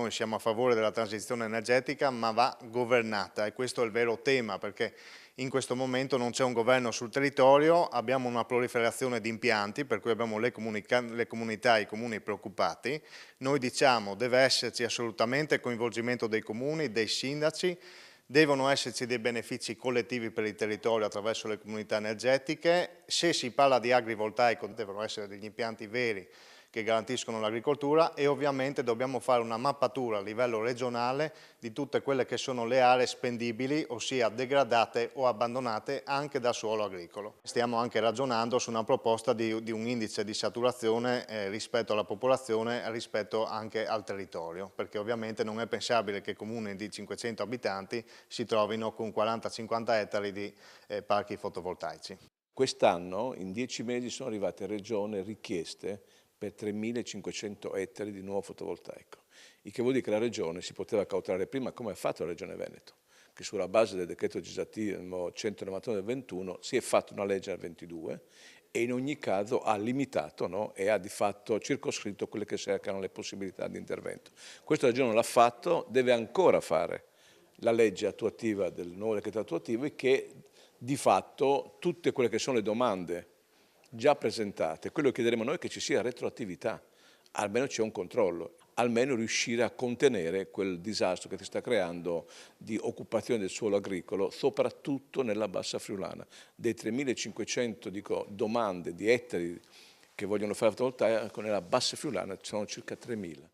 noi siamo a favore della transizione energetica, ma va governata, e questo è il vero tema, perché in questo momento non c'è un governo sul territorio, abbiamo una proliferazione di impianti, per cui abbiamo le comunità e i comuni preoccupati. Noi diciamo deve esserci assolutamente coinvolgimento dei comuni, dei sindaci, devono esserci dei benefici collettivi per il territorio attraverso le comunità energetiche. Se si parla di agrivoltaico devono essere degli impianti veri che garantiscono l'agricoltura, e ovviamente dobbiamo fare una mappatura a livello regionale di tutte quelle che sono le aree spendibili, ossia degradate o abbandonate anche da suolo agricolo. Stiamo anche ragionando su una proposta di un indice di saturazione rispetto alla popolazione, rispetto anche al territorio, perché ovviamente non è pensabile che comuni di 500 abitanti si trovino con 40-50 ettari di parchi fotovoltaici. Quest'anno, in 10 mesi, sono arrivate in Regione richieste per 3.500 ettari di nuovo fotovoltaico, il che vuol dire che la Regione si poteva cautelare prima, come ha fatto la Regione Veneto, che sulla base del decreto legislativo 191 del 21 si è fatta una legge nel 22 e in ogni caso ha limitato, no? E ha di fatto circoscritto quelle che erano le possibilità di intervento. Questa Regione non l'ha fatto, deve ancora fare la legge attuativa del nuovo decreto attuativo, che di fatto tutte quelle che sono le domande già presentate, quello che chiederemo noi è che ci sia retroattività, almeno c'è un controllo, almeno riuscire a contenere quel disastro che si sta creando di occupazione del suolo agricolo, soprattutto nella bassa friulana. Dei 3.500 domande di ettari che vogliono fare fotovoltaico, nella bassa friulana ci sono circa 3.000.